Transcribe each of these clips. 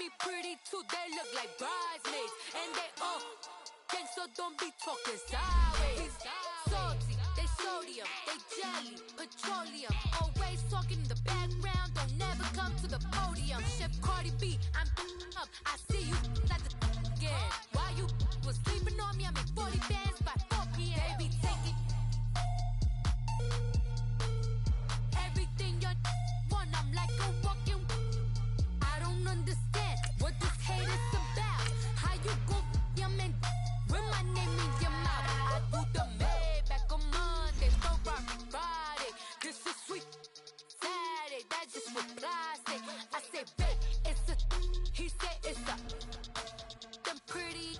me pretty too, they look like bridesmaids. And they all gang, so don't be talking sideways. Salty, they sodium, they jelly, petroleum. Always talking in the background, don't never come to the podium. Chef Cardi B, I'm up, I see you like the again. While you was sleeping on me, I make 40 bands by 4 p.m. Baby, take it. Everything you want, I'm like a walking. I don't understand what this hate is about. How you go, your man, with my name in your mouth. I do the Maybach on Monday, so rock Friday. This is sweet Saturday, that's just what I say. I say, babe, it's a, he said it's a. Them pretty,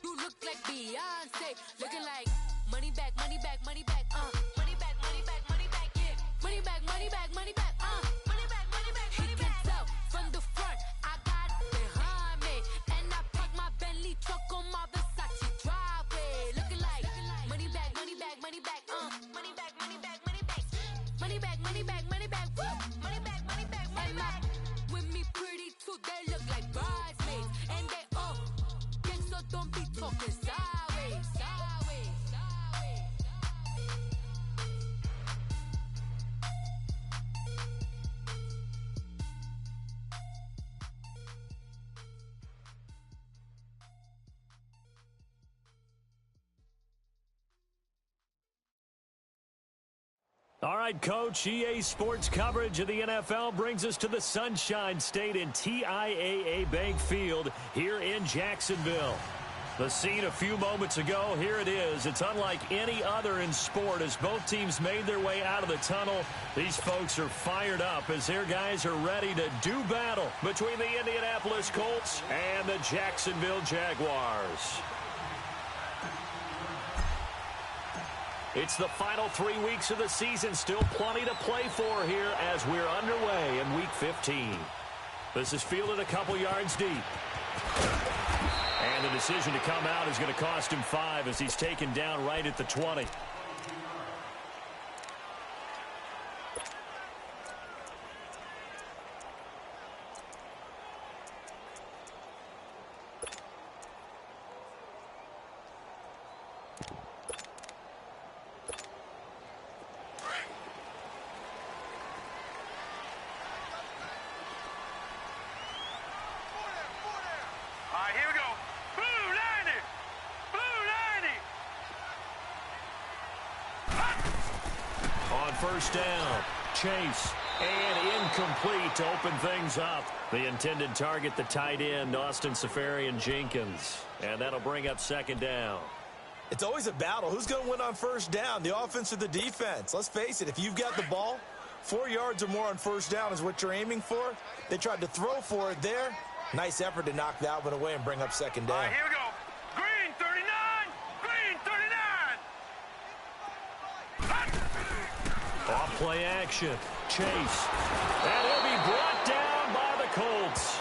you look like Beyonce, looking like money back, money back, money back, money back, money back, money back, yeah, money back, money back, money back, money back, money back. He can tell from the front, I got it behind me, and I park my Bentley truck on my Versace driveway, looking like money back, money back, money back, money back, money back, money back, money back, money back, money back, money back, money back, money back. With me pretty too, they look like bridesmaids, and they all gang, so don't be talking sideways, sideways, sideways. All right, Coach, EA Sports coverage of the NFL brings us to the Sunshine State in TIAA Bank Field here in Jacksonville. The scene a few moments ago, here it is. It's unlike any other in sport as both teams made their way out of the tunnel. These folks are fired up as their guys are ready to do battle between the Indianapolis Colts and the Jacksonville Jaguars. It's the final 3 weeks of the season. Still plenty to play for here as we're underway in Week 15. This is fielded a couple yards deep. And the decision to come out is going to cost him 5 as he's taken down right at the 20. First down, chase, and incomplete to open things up. The intended target, the tight end, Austin Safarian-Jenkins. And that'll bring up second down. It's always a battle. Who's going to win on first down, the offense or the defense? Let's face it, if you've got the ball, 4 yards or more on first down is what you're aiming for. They tried to throw for it there. Nice effort to knock that one away and bring up second down. All right, here we go. Green 39! Green 39! Off play action, chase, and he'll be brought down by the Colts.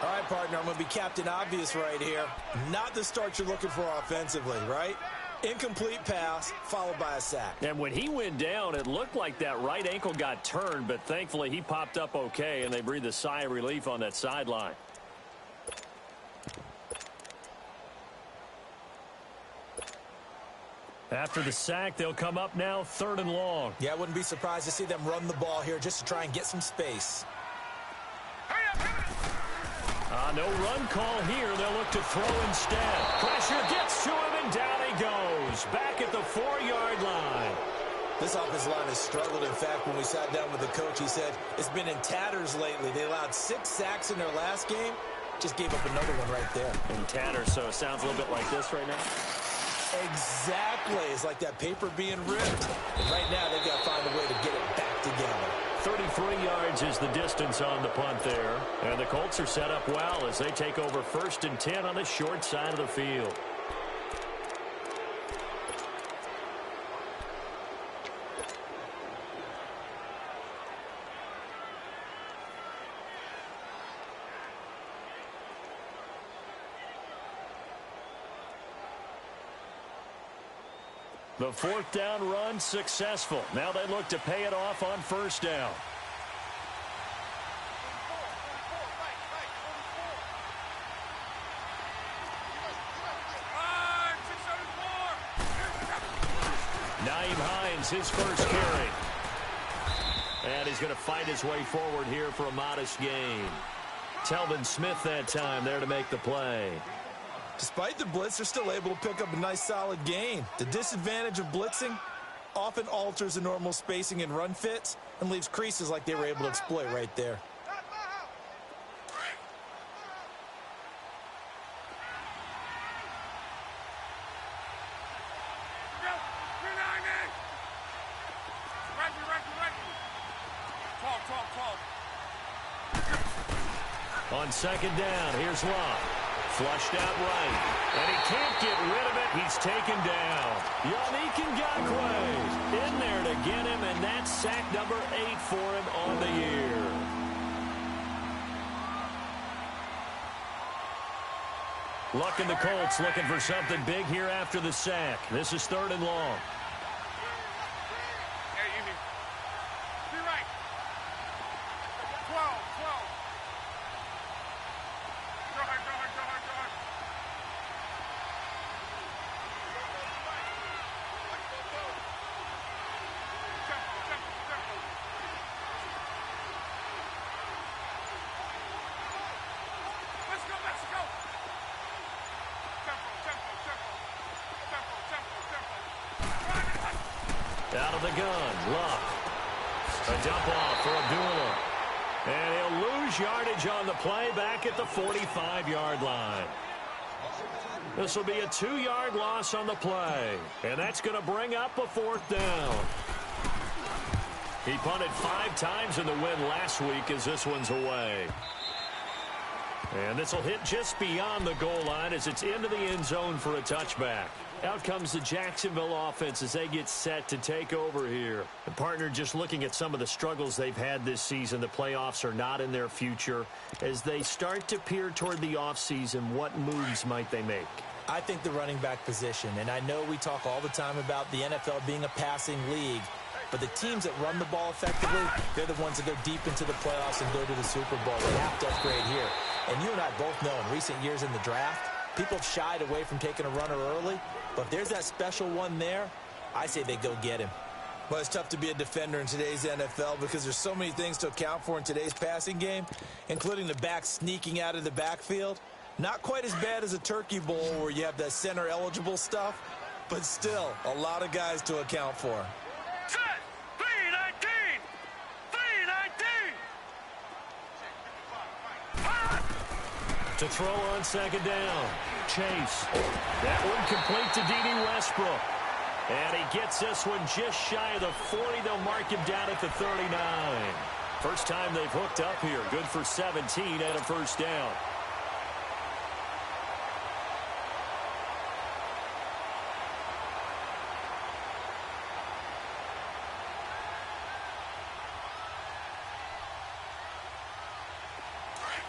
All right, partner, I'm going to be Captain Obvious right here. Not the start you're looking for offensively, right? Incomplete pass, followed by a sack. And when he went down, it looked like that right ankle got turned, but thankfully he popped up okay, and they breathed a sigh of relief on that sideline. After the sack, they'll come up now 3rd and long. Yeah, I wouldn't be surprised to see them run the ball here just to try and get some space. No run call here. They'll look to throw instead. Pressure gets to him, and down he goes. Back at the 4-yard line. This offensive line has struggled. In fact, when we sat down with the coach, he said it's been in tatters lately. They allowed 6 sacks in their last game. Just gave up another one right there. In tatters, so it sounds a little bit like this right now. Exactly. It's like that paper being ripped. And right now, they've got to find a way to get it back together. 33 yards is the distance on the punt there. And the Colts are set up well as they take over 1st and 10 on the short side of the field. The 4th down run successful. Now they look to pay it off on 1st down. Nyheim Hines, his first carry. And he's going to fight his way forward here for a modest gain. Telvin Smith that time there to make the play. Despite the blitz, they're still able to pick up a nice solid gain. The disadvantage of blitzing often alters the normal spacing and run fits and leaves creases like they were able to exploit right there. On second down, here's Locke. Flushed out right. And he can't get rid of it. He's taken down. Yannick Ngakoue in there to get him, and that's sack number 8 for him on the year. Luck and the Colts looking for something big here after the sack. This is 3rd and long. Out of the gun, Luck. A dump off for Abdullah. And he'll lose yardage on the play back at the 45-yard line. This will be a 2-yard loss on the play. And that's going to bring up a 4th down. He punted 5 times in the win last week as this one's away. And this will hit just beyond the goal line as it's into the end zone for a touchback. Out comes the Jacksonville offense as they get set to take over here. The partner, just looking at some of the struggles they've had this season, the playoffs are not in their future. As they start to peer toward the offseason, what moves might they make? I think the running back position, and I know we talk all the time about the NFL being a passing league, but the teams that run the ball effectively, they're the ones that go deep into the playoffs and go to the Super Bowl. They have to upgrade here. And you and I both know in recent years in the draft, people have shied away from taking a runner early. But if there's that special one there, I say they go get him. Well, it's tough to be a defender in today's NFL because there's so many things to account for in today's passing game, including the back sneaking out of the backfield. Not quite as bad as a turkey bowl where you have that center-eligible stuff, but still a lot of guys to account for. Set! 319! 319! To throw on second down. Chase. That one complete to D.D. Westbrook. And he gets this one just shy of the 40. They'll mark him down at the 39. First time they've hooked up here. Good for 17 and a first down.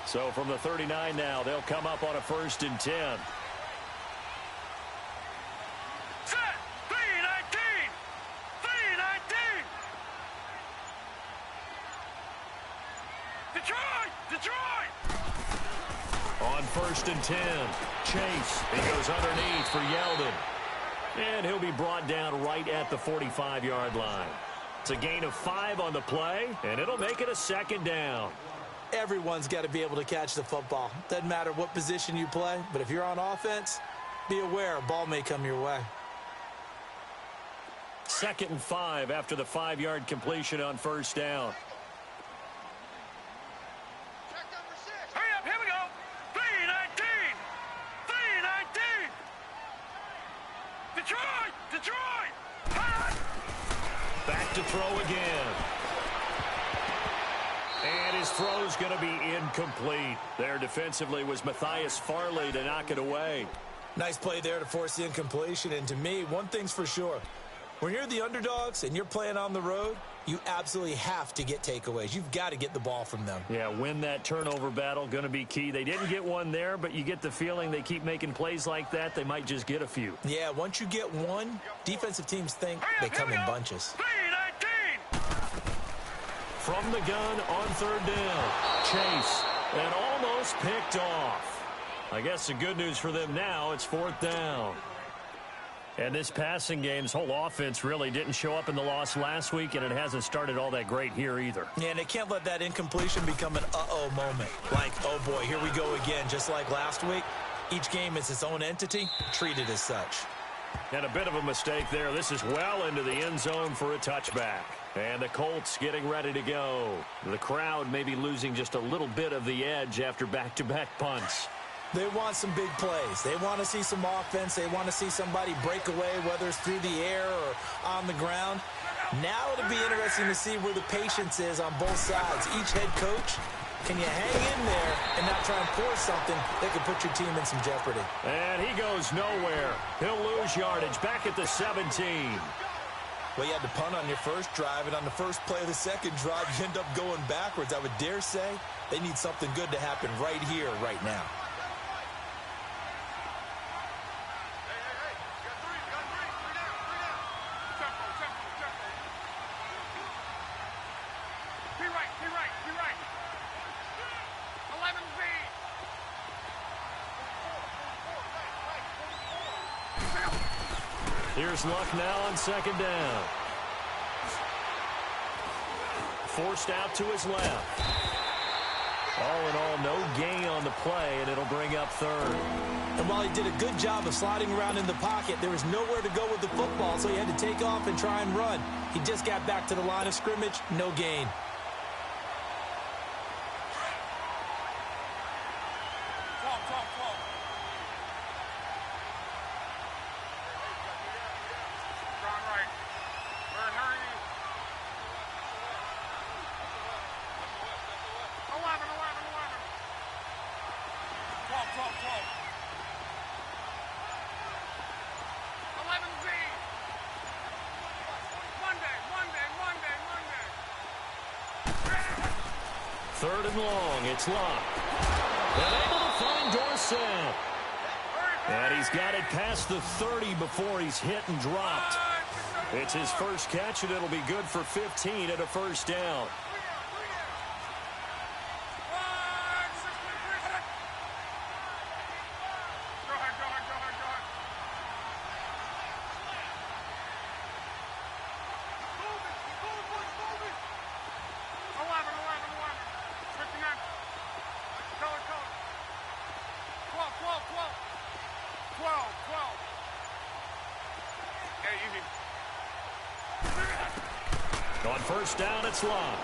So from the 39 now, they'll come up on a 1st and 10. Set! 319! 319! Detroit! Detroit! On 1st and 10, Chase. He goes underneath for Yeldon. And he'll be brought down right at the 45-yard line. It's a gain of 5 on the play, and it'll make it a 2nd down. Everyone's got to be able to catch the football. Doesn't matter what position you play, but if you're on offense, be aware a ball may come your way. 2nd and 5 after the 5-yard completion on 1st down. Hurry up, here we go! 319! 319! Detroit! Detroit! Back to throw again. And his throw's going to be incomplete. There defensively was Matthias Farley to knock it away. Nice play there to force the incompletion. And to me, one thing's for sure. When you're the underdogs and you're playing on the road, you absolutely have to get takeaways. You've got to get the ball from them. Yeah, win that turnover battle, going to be key. They didn't get one there, but you get the feeling they keep making plays like that, they might just get a few. Yeah, once you get one, defensive teams think they come in bunches. 319! From the gun on 3rd down. Chase, and almost picked off. I guess the good news for them now, it's 4th down. And this passing game, this whole offense really didn't show up in the loss last week, and it hasn't started all that great here either. Yeah, and they can't let that incompletion become an uh-oh moment. Like, oh boy, here we go again, just like last week. Each game is its own entity, treated as such. And a bit of a mistake there. This is well into the end zone for a touchback. And the Colts getting ready to go. The crowd may be losing just a little bit of the edge after back-to-back punts. They want some big plays. They want to see some offense. They want to see somebody break away, whether it's through the air or on the ground. Now it'll be interesting to see where the patience is on both sides. Each head coach, can you hang in there and not try and force something that could put your team in some jeopardy? And he goes nowhere. He'll lose yardage back at the 17. Well, you had to punt on your first drive, and on the first play of the second drive, you end up going backwards. I would dare say they need something good to happen right here, right now. Here's Luck now on second down. Forced out to his left. All in all, no gain on the play, and it'll bring up third. And while he did a good job of sliding around in the pocket, there was nowhere to go with the football, so he had to take off and try and run. He just got back to the line of scrimmage, no gain. Third and long, it's Luck. And able to find Dorsett. And he's got it past the 30 before he's hit and dropped. It's his first catch, and it'll be good for 15 at a first down. On first down, it's Luck.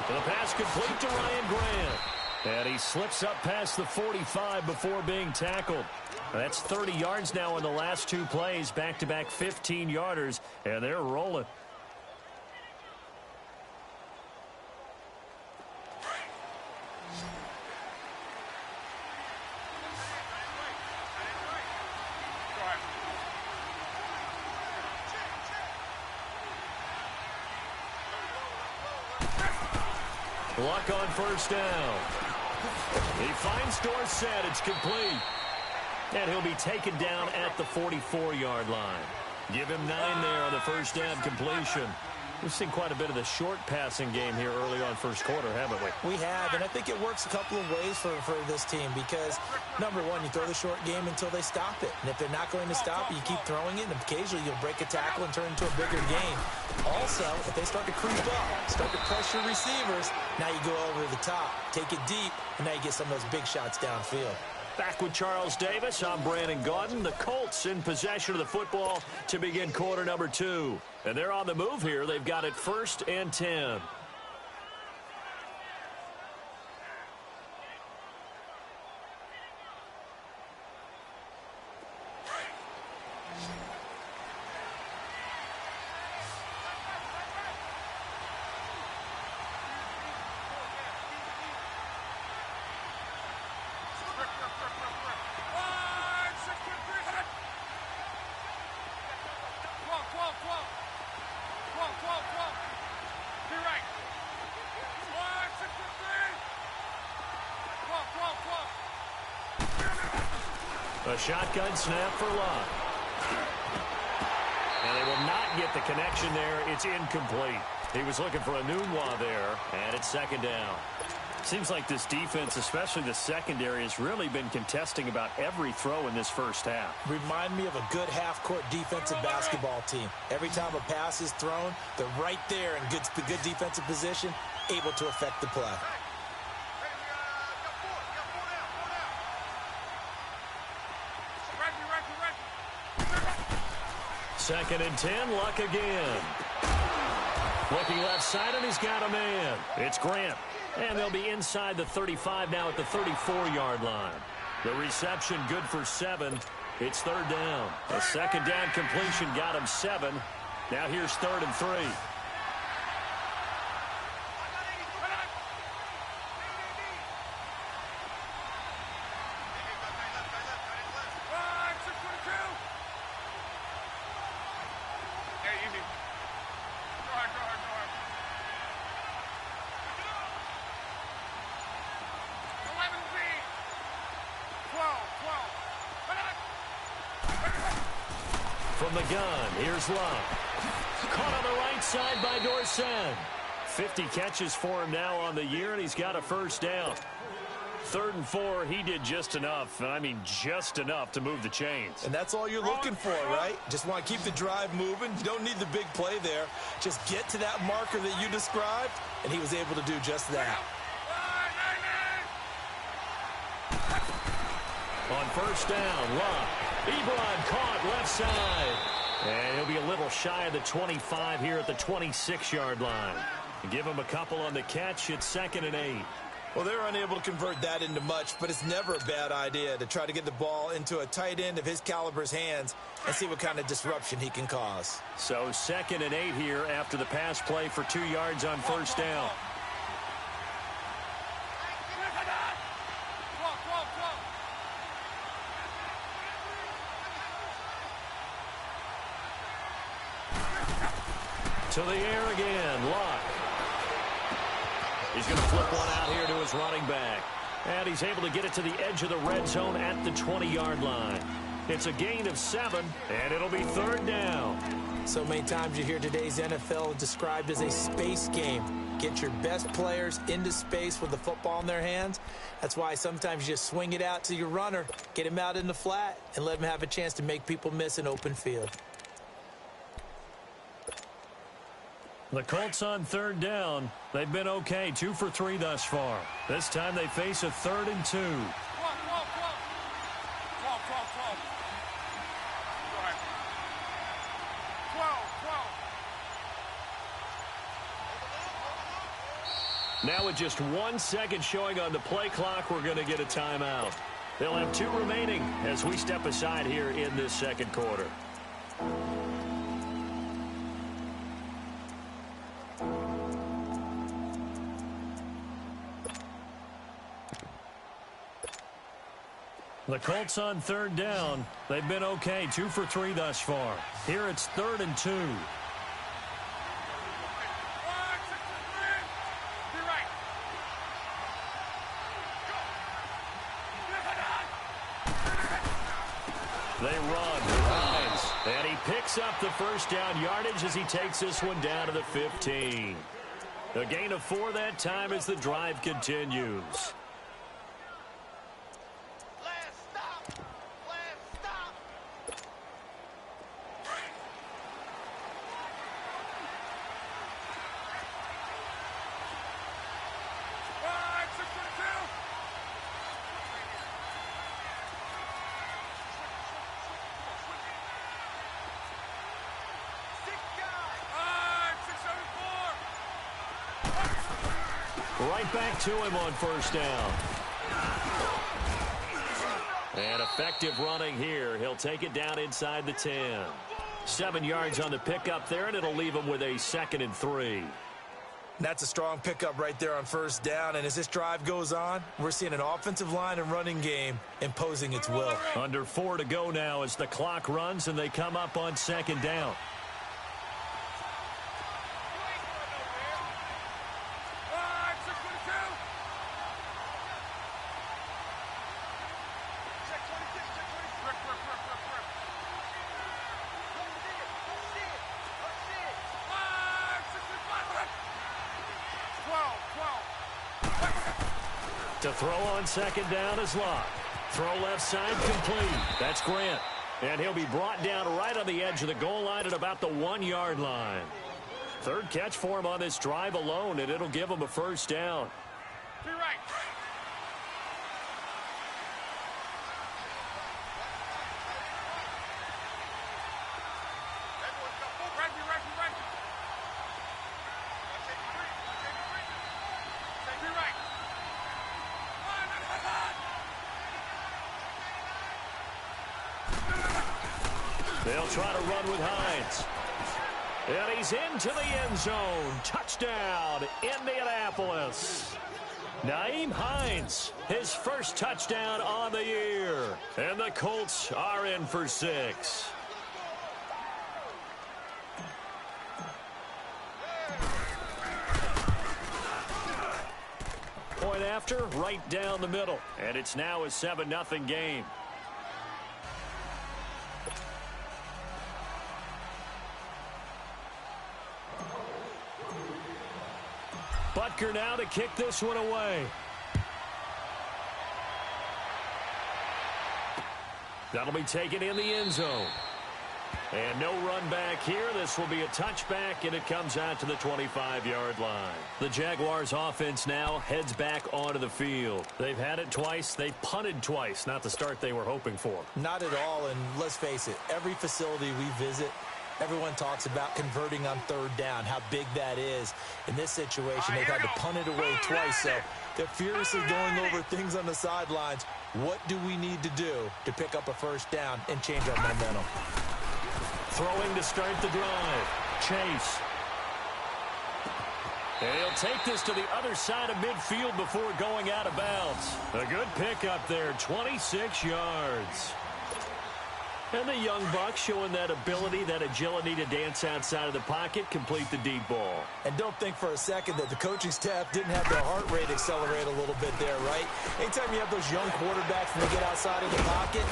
The pass complete to Ryan Grant. And he slips up past the 45 before being tackled. That's 30 yards now in the last two plays, back-to-back 15-yarders, and they're rolling. Luck on first down. He finds Dorsett. It's complete. And he'll be taken down at the 44-yard line. Give him 9 there on the first down completion. We've seen quite a bit of the short passing game here early on first quarter, haven't we? We have, and I think it works a couple of ways for this team because, number one, you throw the short game until they stop it. And if they're not going to stop it, you keep throwing it, and occasionally you'll break a tackle and turn it into a bigger game. Also, if they start to creep up, start to pressure receivers, now you go over the top, take it deep, and now you get some of those big shots downfield. Back with Charles Davis, I'm Brandon Gaudin. The Colts in possession of the football to begin quarter number 2. And they're on the move here. They've got it 1st and 10. A shotgun snap for Luck. And they will not get the connection there. It's incomplete. He was looking for a Nunwa there, and it's second down. Seems like this defense, especially the secondary, has really been contesting about every throw in this first half. Remind me of a good half-court defensive basketball team. Every time a pass is thrown, they're right there in good defensive position, able to affect the play. Second and 10, Luck again. Looking left side, and he's got a man. It's Grant. And they'll be inside the 35 now at the 34-yard line. The reception good for 7. It's third down. A second down completion got him 7. Now here's third and 3. From the gun, here's Luck. Caught on the right side by Dorsett. 50 catches for him now on the year, and he's got a first down. Third and 4, he did just enough, and I mean just enough to move the chains. And that's all you're looking for, right? Just want to keep the drive moving. You don't need the big play there. Just get to that marker that you described, and he was able to do just that. On first down, Luck. Ebron caught left side. And he'll be a little shy of the 25 here at the 26-yard line. Give him a couple on the catch. It's second and 8. Well, they're unable to convert that into much, but it's never a bad idea to try to get the ball into a tight end of his caliber's hands and see what kind of disruption he can cause. So second and 8 here after the pass play for 2 yards on first down. To the air again, Luck. He's going to flip one out here to his running back. And he's able to get it to the edge of the red zone at the 20-yard line. It's a gain of 7, and it'll be third down. So many times you hear today's NFL described as a space game. Get your best players into space with the football in their hands. That's why sometimes you just swing it out to your runner, get him out in the flat, and let him have a chance to make people miss an open field. The Colts on third down. They've been okay, 2 for 3 thus far. This time they face a 3rd and 2. Now with just 1 second showing on the play clock, we're going to get a timeout. They'll have 2 remaining as we step aside here in this second quarter. The Colts on third down. They've been okay, 2 for 3 thus far. Here it's 3rd and 2. They run, rise, and he picks up the first down yardage as he takes this one down to the 15. A gain of 4 that time as the drive continues. Right back to him on first down. And effective running here. He'll take it down inside the 10. 7 yards on the pickup there, and it'll leave him with a 2nd and 3. That's a strong pickup right there on first down. And as this drive goes on, we're seeing an offensive line and running game imposing its will. Under 4 to go now as the clock runs and they come up on 2nd down. To throw on second down is Locke. Throw left side complete. That's Grant. And he'll be brought down right on the edge of the goal line at about the 1-yard line. Third catch for him on this drive alone, and it'll give him a first down. Be right. They'll try to run with Hines. And he's into the end zone. Touchdown, Indianapolis. Nyheim Hines, his first touchdown on the year. And the Colts are in for 6. Point after, right down the middle. And it's now a 7-0 game. Butker now to kick this one away. That'll be taken in the end zone. And no run back here. This will be a touchback, and it comes out to the 25-yard line. The Jaguars offense now heads back onto the field. They've had it twice. They've punted twice. Not the start they were hoping for. Not at all, and let's face it, every facility we visit, everyone talks about converting on third down, how big that is. In this situation, they've had to punt it away twice, so they're furiously going over things on the sidelines. What do we need to do to pick up a first down and change our momentum? Throwing to start the drive. Chase. And he'll take this to the other side of midfield before going out of bounds. A good pickup there, 26 yards. And the young buck showing that ability, that agility to dance outside of the pocket, complete the deep ball. And don't think for a second that the coaching staff didn't have their heart rate accelerate a little bit there, right? Anytime you have those young quarterbacks and they get outside of the pocket,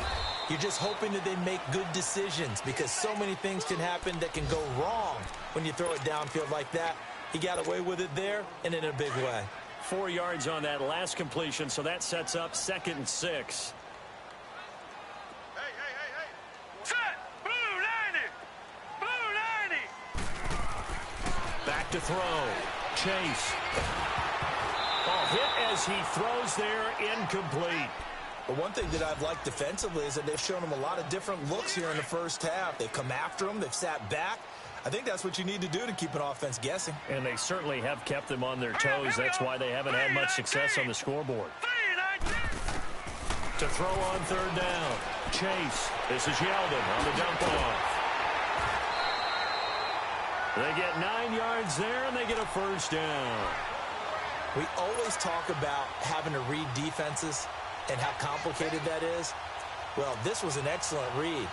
you're just hoping that they make good decisions because so many things can happen that can go wrong when you throw it downfield like that. He got away with it there and in a big way. 4 yards on that last completion, so that sets up 2nd and 6. Back to throw. Chase. Hit as he throws there, incomplete. But one thing that I've liked defensively is that they've shown him a lot of different looks here in the first half. They've come after him. They've sat back. I think that's what you need to do to keep an offense guessing. And they certainly have kept them on their toes. That's why they haven't had much success on the scoreboard. To throw on third down. Chase. This is Yeldon on the dump off. They get 9 yards there, and they get a first down. We always talk about having to read defenses and how complicated that is. Well, this was an excellent read.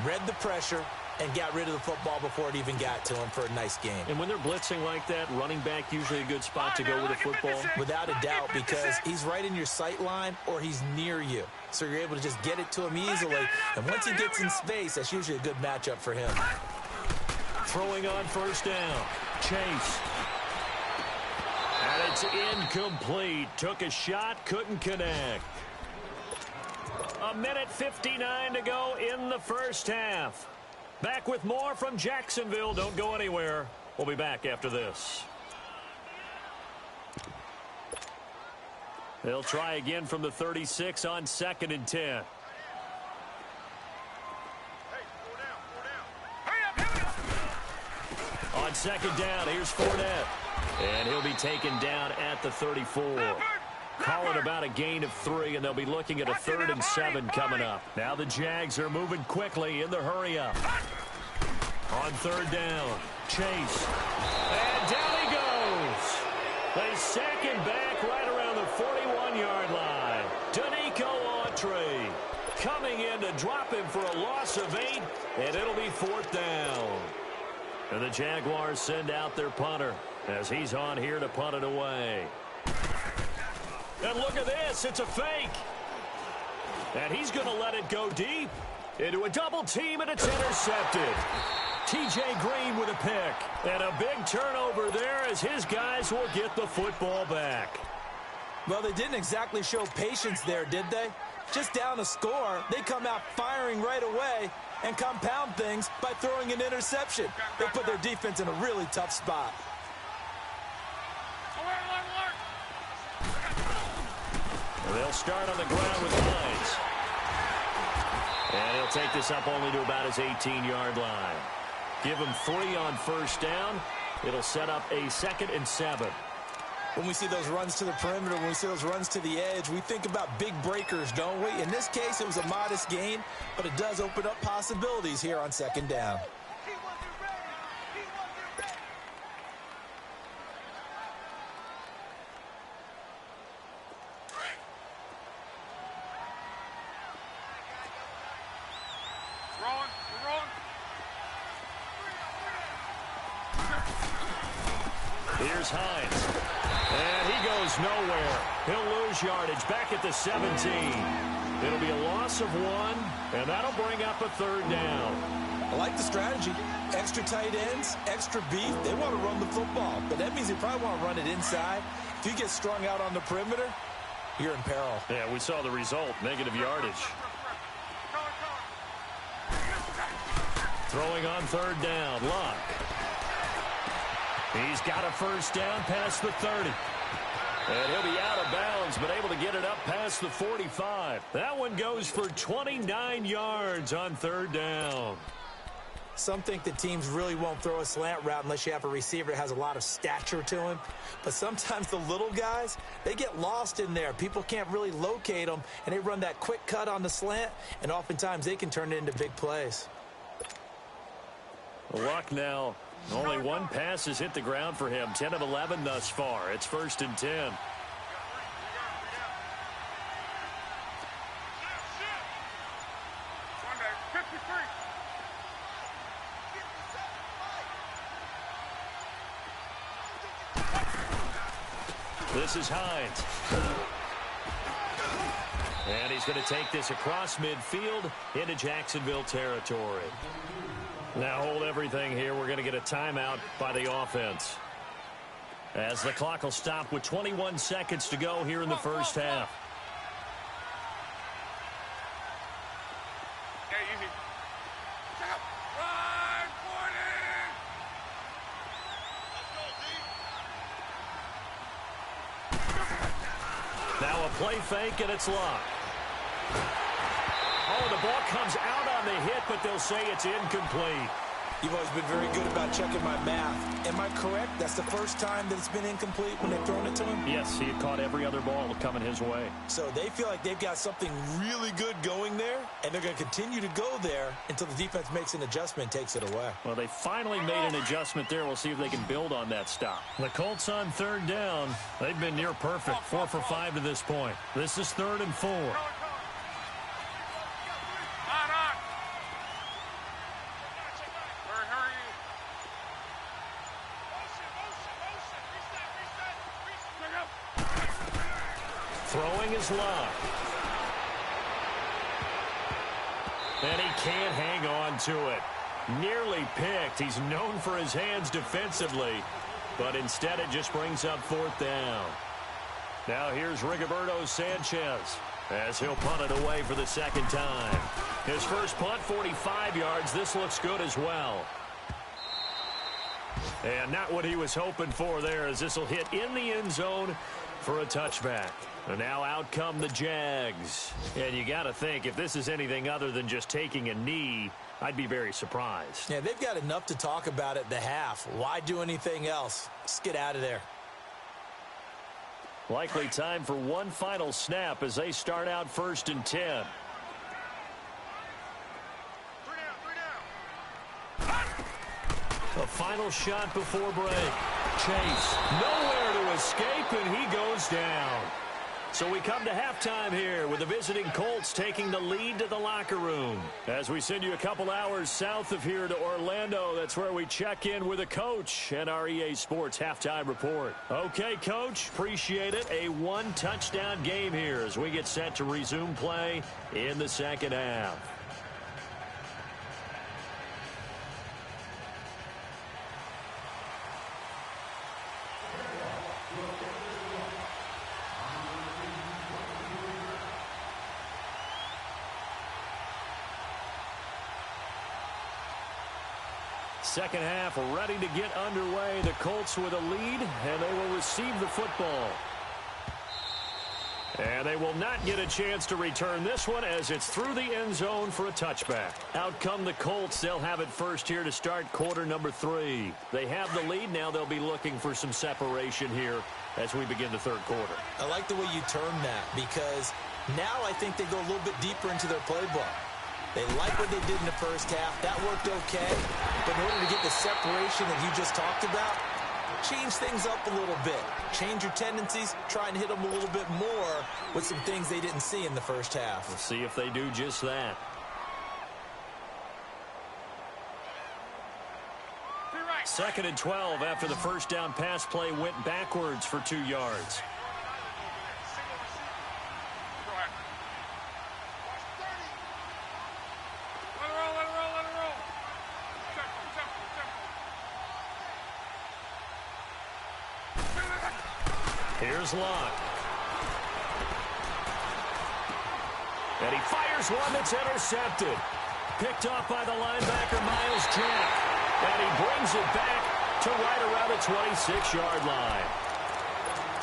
Read the pressure and got rid of the football before it even got to him for a nice game. And when they're blitzing like that, running back usually a good spot to go with the football? Without a doubt, because he's right in your sight line or he's near you. So you're able to just get it to him easily. And once he gets in space, that's usually a good matchup for him. Throwing on first down. Chase. And it's incomplete. Took a shot, couldn't connect. 1:59 to go in the first half. Back with more from Jacksonville. Don't go anywhere. We'll be back after this. They'll try again from the 36 on 2nd and 10. On second down, here's Fournette. And he'll be taken down at the 34. Call it about a gain of 3, and they'll be looking at a 3rd and 7 coming up. Now the Jags are moving quickly in the hurry-up. On third down, Chase. And down he goes. They sack him back right around the 41-yard line. Danico Autry coming in to drop him for a loss of 8, and it'll be 4th down. And the Jaguars send out their punter as he's on here to punt it away. And look at this. It's a fake. And he's going to let it go deep into a double team, and it's intercepted. T.J. Green with a pick. And a big turnover there as his guys will get the football back. Well, they didn't exactly show patience there, did they? Just down a score, they come out firing right away and compound things by throwing an interception. They put their defense in a really tough spot. They'll start on the ground with Hines. And he'll take this up only to about his 18-yard line. Give him 3 on first down. It'll set up a 2nd and 7. When we see those runs to the perimeter, when we see those runs to the edge, we think about big breakers, don't we? In this case, it was a modest gain, but it does open up possibilities here on 2nd down. Here's Hines. And he goes nowhere. He'll lose yardage back at the 17. It'll be a loss of 1, and that'll bring up a 3rd down. I like the strategy. Extra tight ends, extra beef. They want to run the football, but that means they probably want to run it inside. If you get strung out on the perimeter, you're in peril. Yeah, we saw the result, negative yardage. Throwing on 3rd down, Luck. He's got a first down past the 30. And he'll be out of bounds, but able to get it up past the 45. That one goes for 29 yards on 3rd down. Some think that teams really won't throw a slant route unless you have a receiver that has a lot of stature to him. But sometimes the little guys, they get lost in there. People can't really locate them, and they run that quick cut on the slant, and oftentimes they can turn it into big plays. Luck now. Only 1 pass has hit the ground for him. 10 of 11 thus far. It's 1st and 10. This is Hines. And he's going to take this across midfield into Jacksonville territory. Now hold everything here. We're going to get a timeout by the offense, as the clock will stop with 21 seconds to go here in the first half. Now a play fake, and it's Luck. Oh, the ball comes out on the hit, but they'll say it's incomplete. You've always been very good about checking my math. Am I correct? That's the first time that it's been incomplete when they've thrown it to him? Yes, he had caught every other ball coming his way. So they feel like they've got something really good going there, and they're going to continue to go there until the defense makes an adjustment and takes it away. Well, they finally made an adjustment there. We'll see if they can build on that stop. The Colts on 3rd down. They've been near perfect, 4 for 5 to this point. This is 3rd and 4. Throwing is Luck. And he can't hang on to it. Nearly picked. He's known for his hands defensively, but instead it just brings up 4th down. Now here's Rigoberto Sanchez as he'll punt it away for the 2nd time. His first punt, 45 yards. This looks good as well. And not what he was hoping for there, as this will hit in the end zone for a touchback. And now out come the Jags. And you got to think, if this is anything other than just taking a knee, I'd be very surprised. Yeah, they've got enough to talk about at the half. Why do anything else? Just get out of there. Likely time for one final snap as they start out 1st and 10. A final shot before break. Chase, nowhere to escape, and he goes down. So we come to halftime here with the visiting Colts taking the lead to the locker room. As we send you a couple hours south of here to Orlando, that's where we check in with a coach and our EA Sports halftime report. Okay, Coach, appreciate it. A 1-touchdown game here as we get set to resume play in the 2nd half. second half ready to get underway. The Colts with a lead, and they will receive the football. And they will not get a chance to return this one as it's through the end zone for a touchback. Out come the Colts. They'll have it first here to start quarter number 3. They have the lead. Now they'll be looking for some separation here as we begin the third quarter. I like the way you term that because now I think they go a little bit deeper into their playbook. They like what they did in the first half. That worked okay. But in order to get the separation that you just talked about, change things up a little bit. Change your tendencies. Try and hit them a little bit more with some things they didn't see in the first half. We'll see if they do just that. Second and 12 after the first down pass play went backwards for 2 yards. Here's Locke. And he fires one that's intercepted. Picked off by the linebacker, Miles Jack. And he brings it back to right around the 26-yard line.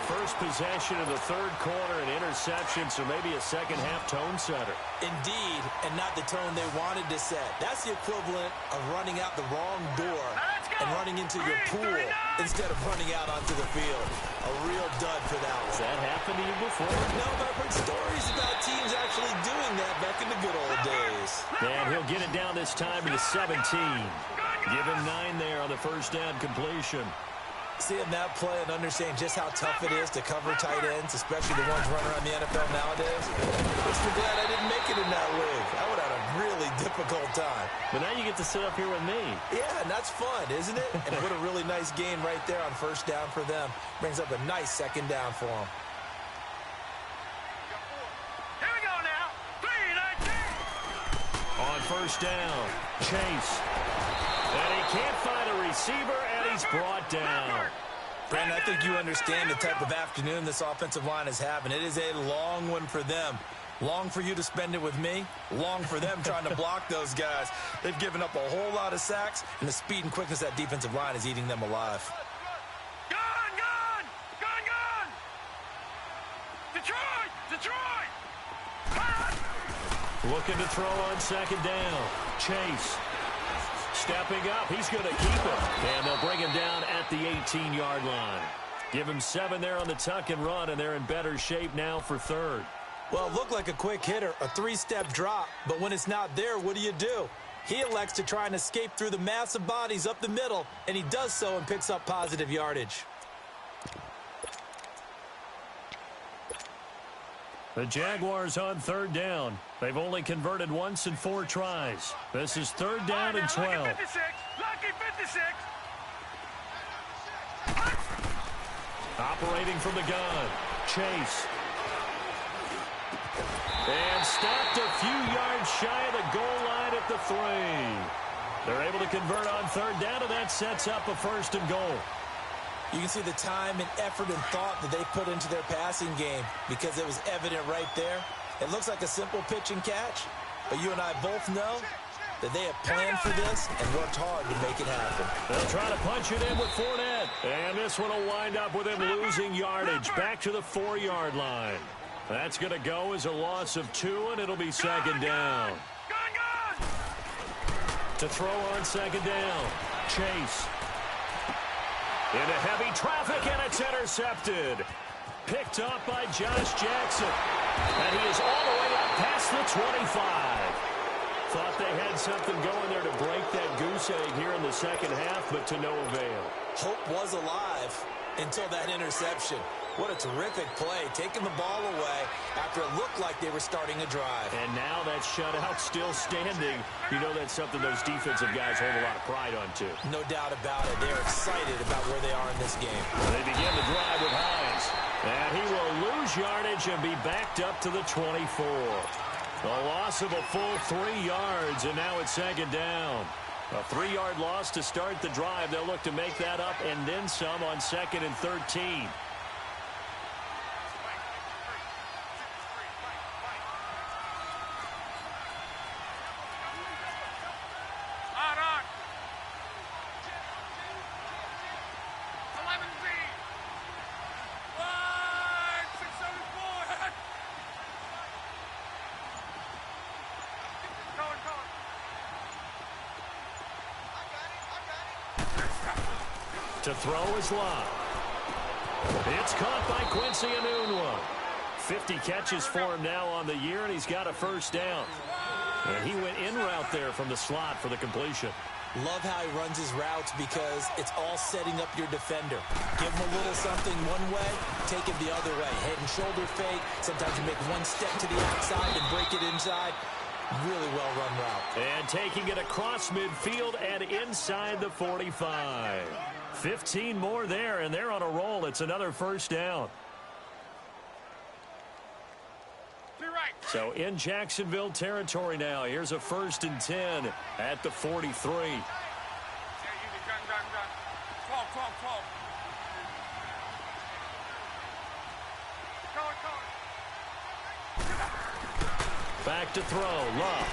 First possession of the third quarter, an interception, so maybe a second-half tone setter. Indeed, and not the tone they wanted to set. That's the equivalent of running out the wrong door and running into your pool instead of running out onto the field. A real dud for that one. Has that happened to you before? No, but I've heard stories about teams actually doing that back in the good old days. And he'll get it down this time to the 17. Give him 9 there on the first down completion. Seeing that play and understanding just how tough it is to cover tight ends, especially the ones running around the NFL nowadays, I'm glad I didn't make it in that league. I would have had a really difficult time. But now you get to sit up here with me. Yeah, and that's fun, isn't it? And what a really nice game right there on first down for them. Brings up a nice second down for them. Here we go now. 3-19. On first down, Chase. And he can't find a receiver, and he's brought down. Brandon, I think you understand the type of afternoon this offensive line is having. It is a long one for them. Long for you to spend it with me. Long for them trying to block those guys. They've given up a whole lot of sacks, and the speed and quickness of that defensive line is eating them alive. Gone, gone, gone, gone. Detroit, Detroit. Looking to throw on second down. Chase. Stepping up, he's going to keep it. And they'll bring him down at the 18-yard line. Give him 7 there on the tuck and run, and they're in better shape now for third. Well, it looked like a quick hitter, a 3-step drop, but when it's not there, what do? He elects to try and escape through the massive bodies up the middle, and he does so and picks up positive yardage. The Jaguars on third down. They've only converted once in 4 tries. This is third down and 12. Lucky 56. Lucky 56. Operating from the gun. Chase. And stopped a few yards shy of the goal line at the 3. They're able to convert on third down, and that sets up a first and goal. You can see the time and effort and thought that they put into their passing game because it was evident right there. It looks like a simple pitch and catch, but you and I both know that they have planned for this and worked hard to make it happen. They'll try to punch it in with Fournette. And this one will wind up with him losing yardage back to the 4-yard line. That's going to go as a loss of 2, and it'll be second down. To throw on second down, Chase. Into heavy traffic, and it's intercepted. Picked up by Josh Jackson. And he is all the way up past the 25. Thought they had something going there to break that goose egg here in the second half, but to no avail. Hope was alive until that interception. What a terrific play, taking the ball away after it looked like they were starting a drive. And now that shutout still standing. You know that's something those defensive guys hold a lot of pride on, too. No doubt about it. They're excited about where they are in this game. They begin the drive with Hines. And he will lose yardage and be backed up to the 24. A loss of a full 3 yards, and now it's second down. A 3-yard loss to start the drive. They'll look to make that up and then some on second and 13. To throw is Love. It's caught by Quincy Enunwa. 50 catches for him now on the year, and he's got a first down. And he went in route there from the slot for the completion. Love how he runs his routes because it's all setting up your defender. Give him a little something one way, take him the other way. Head and shoulder fake. Sometimes you make one step to the outside and break it inside. Really well-run route. And taking it across midfield and inside the 45. 15 more there, and they're on a roll. It's another first down. So in Jacksonville territory now. Here's a 1st and 10 at the 43. Back to throw. Love.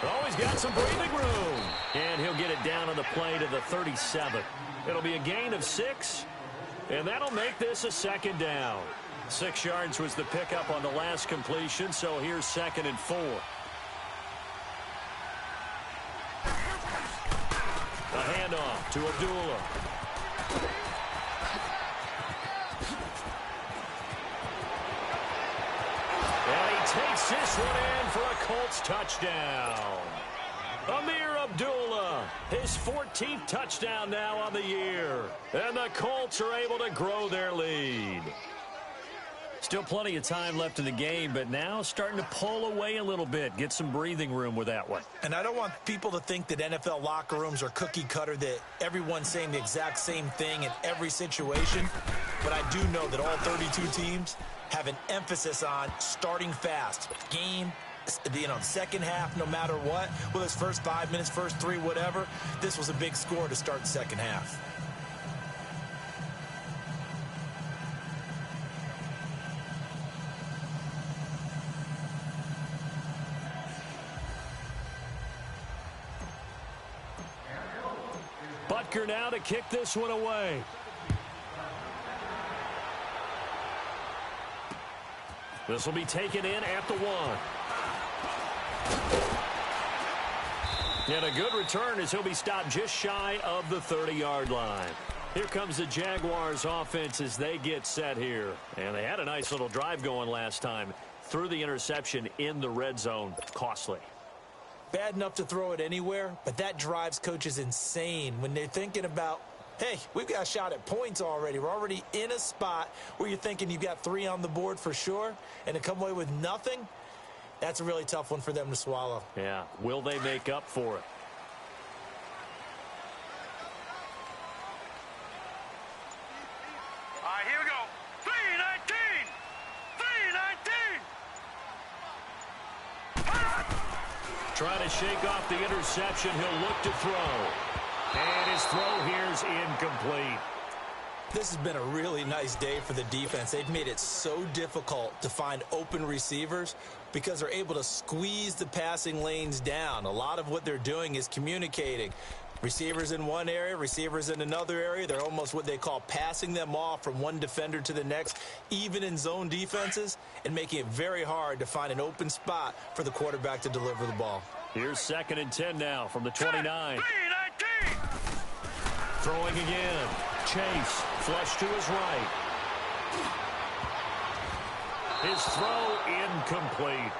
Oh, he's got some breathing room. And he'll get it down on the play to the 37. It'll be a gain of 6. And that'll make this a second down. 6 yards was the pickup on the last completion, so here's 2nd and 4. A handoff to Abdullah. And he takes this one in for a Colts touchdown. Amir Abdullah, his 14th touchdown now on the year. And the Colts are able to grow their lead. Still plenty of time left in the game, but now starting to pull away a little bit. Get some breathing room with that one. And I don't want people to think that NFL locker rooms are cookie cutter, that everyone's saying the exact same thing in every situation. But I do know that all 32 teams have an emphasis on starting fast. Game, second half, no matter what. Whether it's first 5 minutes, first 3, whatever. This was a big score to start the second half. Butker now to kick this one away. This will be taken in at the 1. And a good return as he'll be stopped just shy of the 30-yard line. Here comes the Jaguars offense as they get set here. And they had a nice little drive going last time. Threw the interception in the red zone. Costly. Bad enough to throw it anywhere, but that drives coaches insane when they're thinking about, hey, we've got a shot at points already. We're already in a spot where you're thinking you've got 3 on the board for sure, and to come away with nothing, that's a really tough one for them to swallow. Yeah, will they make up for it? All right, here we go. 3-19! 3-19! Trying to shake off the interception. He'll look to throw. And his throw here's incomplete. This has been a really nice day for the defense. They've made it so difficult to find open receivers because they're able to squeeze the passing lanes down. A lot of what they're doing is communicating. Receivers in one area, receivers in another area. They're almost what they call passing them off from one defender to the next, even in zone defenses, and making it very hard to find an open spot for the quarterback to deliver the ball. Here's 2nd and 10 now from the 29. Throwing again. Chase, flush to his right. His throw incomplete.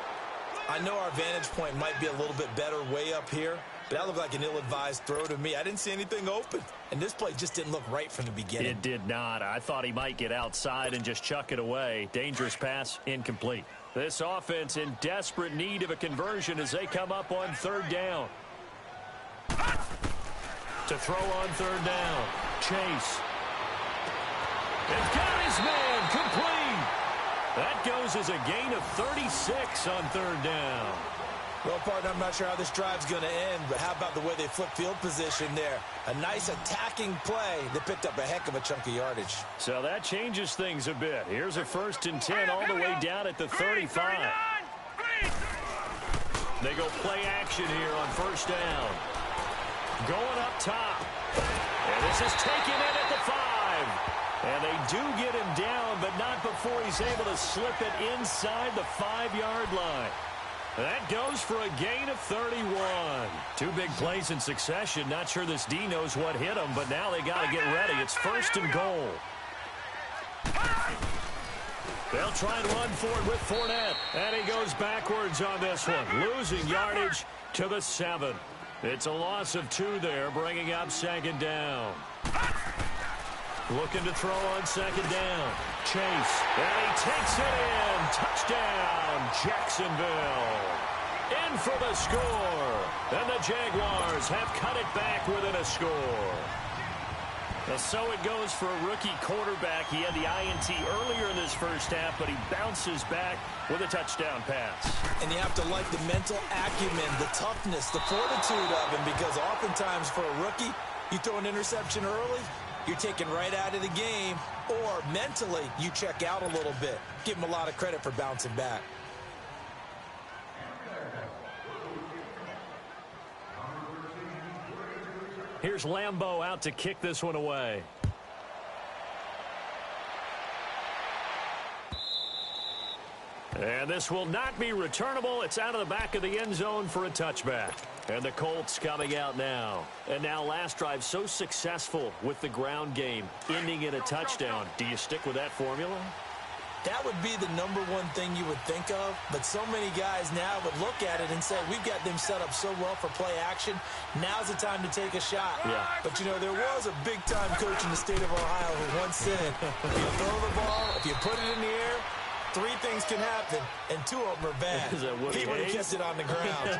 I know our vantage point might be a little bit better way up here, but that looked like an ill-advised throw to me. I didn't see anything open, and this play just didn't look right from the beginning. It did not. I thought he might get outside and just chuck it away. Dangerous pass, incomplete. This offense in desperate need of a conversion as they come up on 3rd down. To throw on 3rd down. Chase. And got his man complete. That goes as a gain of 36 on 3rd down. Well, partner, I'm not sure how this drive's going to end, but how about the way they flip field position there? A nice attacking play that picked up a heck of a chunk of yardage. So that changes things a bit. Here's a 1st and 10 all the way down at the 35. They go play action here on 1st down. Going up top. And this is taken in at the 5. And they do get him down, but not before he's able to slip it inside the 5-yard line. That goes for a gain of 31. Two big plays in succession. Not sure this D knows what hit him, but now they got to get ready. It's 1st and goal. They'll try and run for it with Fournette. And he goes backwards on this one, losing yardage to the 7. It's a loss of 2 there, bringing up 2nd down. Looking to throw on 2nd down. Chase, and he takes it in. Touchdown, Jacksonville. In for the score. And the Jaguars have cut it back within a score. So it goes for a rookie quarterback. He had the INT earlier in this first half, but he bounces back with a touchdown pass. And you have to like the mental acumen, the toughness, the fortitude of him, because oftentimes for a rookie, you throw an interception early, you're taken right out of the game, or mentally you check out a little bit. Give him a lot of credit for bouncing back. Here's Lambeau out to kick this one away. And this will not be returnable. It's out of the back of the end zone for a touchback. And the Colts coming out now. And now last drive so successful with the ground game, ending in a touchdown. Do you stick with that formula? That would be the #1 thing you would think of, but so many guys now would look at it and say, we've got them set up so well for play action, now's the time to take a shot. Yeah. But, you know, there was a big-time coach in the state of Ohio who once said, if you throw the ball, if you put it in the air, 3 things can happen, and 2 of them are bad. Is that Woody he would have Hayes? kept it on the ground.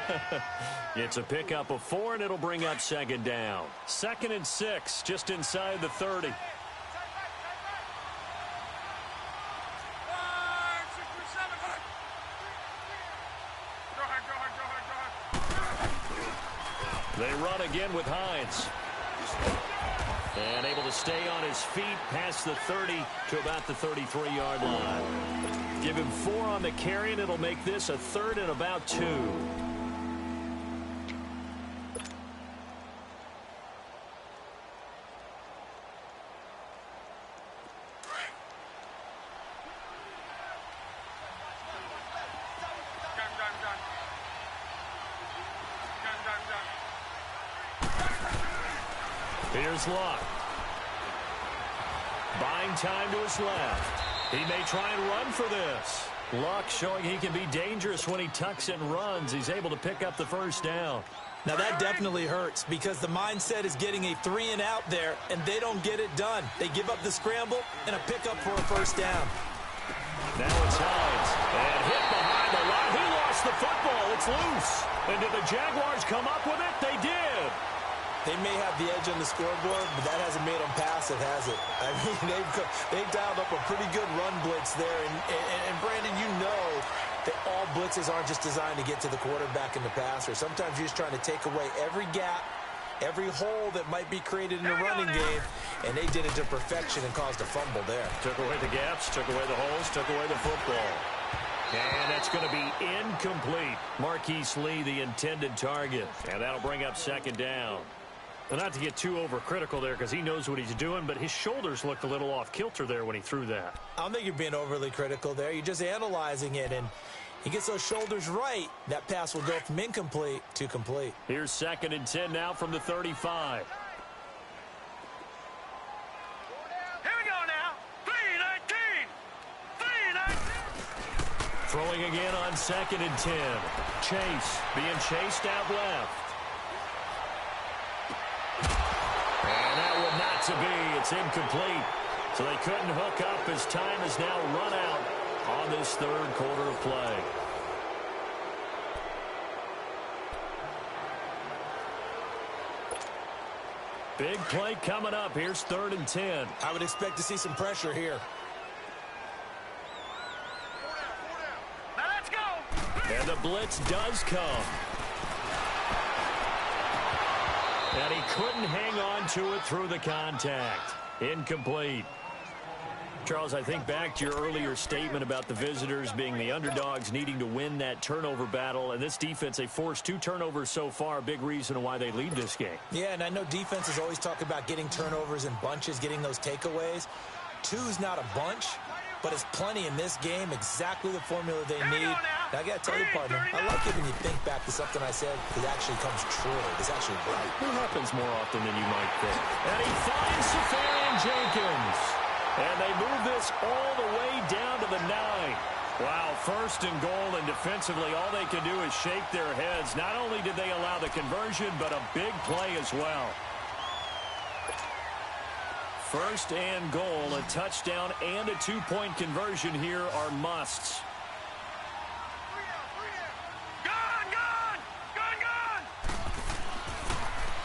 It's a pickup of 4, and it'll bring up 2nd down. 2nd and 6, just inside the 30. They run again with Hines. And able to stay on his feet past the 30 to about the 33-yard line. Give him 4 on the carry, and it'll make this a 3rd and about 2. Here's Luck. Buying time to his left. He may try and run for this. Luck showing he can be dangerous when he tucks and runs. He's able to pick up the 1st down. Now that definitely hurts because the mindset is getting a 3 and out there, and they don't get it done. They give up the scramble and a pickup for a 1st down. Now it's Hines. And hit behind the line. He lost the football. It's loose. And did the Jaguars come up with it? They did. They may have the edge on the scoreboard, but that hasn't made them passive, has it? I mean, they've dialed up a pretty good run blitz there. And Brandon, you know that all blitzes aren't just designed to get to the quarterback and the passer. Sometimes you're just trying to take away every gap, every hole that might be created in the running game, and they did it to perfection and caused a fumble there. Took away the gaps, took away the holes, took away the football. And that's going to be incomplete. Marquise Lee, the intended target. And that'll bring up 2nd down. Well, not to get too overcritical there because he knows what he's doing, but his shoulders looked a little off kilter there when he threw that. I don't think you're being overly critical there. You're just analyzing it, and he gets those shoulders right. That pass will go from incomplete to complete. Here's 2nd and 10 now from the 35. Here we go now. 3-19. 3-19. Throwing again on 2nd and 10. Chase being chased out left. And that would not to be. It's incomplete. So they couldn't hook up as time is now run out on this 3rd quarter of play. Big play coming up. Here's 3rd and 10. I would expect to see some pressure here. Now let's go. And the blitz does come. And he couldn't hang on to it through the contact. Incomplete. Charles, I think back to your earlier statement about the visitors being the underdogs needing to win that turnover battle. And this defense, they forced 2 turnovers so far. A big reason why they lead this game. Yeah, and I know defenses always talk about getting turnovers in bunches, getting those takeaways. 2's not a bunch, but it's plenty in this game. Exactly the formula they need. Now, I got to tell you, partner, I like it when you think back to something I said that actually comes true. It's actually right. It happens more often than you might think. And he finds Safarian Jenkins. And they move this all the way down to the 9. Wow, first and goal, and defensively, all they can do is shake their heads. Not only did they allow the conversion, but a big play as well. First and goal, a touchdown and a 2-point conversion here are musts.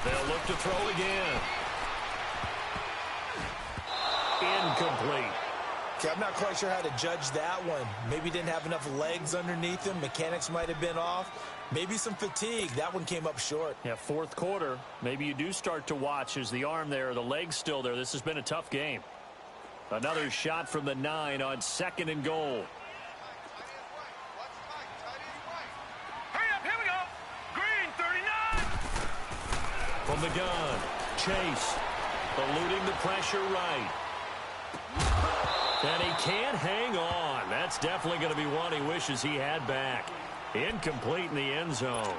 They'll look to throw again. Incomplete. Okay, I'm not quite sure how to judge that one. Maybe didn't have enough legs underneath him. Mechanics might have been off. Maybe some fatigue. That one came up short. Yeah, fourth quarter. Maybe you do start to watch as the arm there, the leg's still there. This has been a tough game. Another shot from the 9 on second and goal. Hurry up, here we go. Green, 39. From the gun, Chase, eluding the pressure right. And he can't hang on. That's definitely going to be one he wishes he had back. Incomplete in the end zone.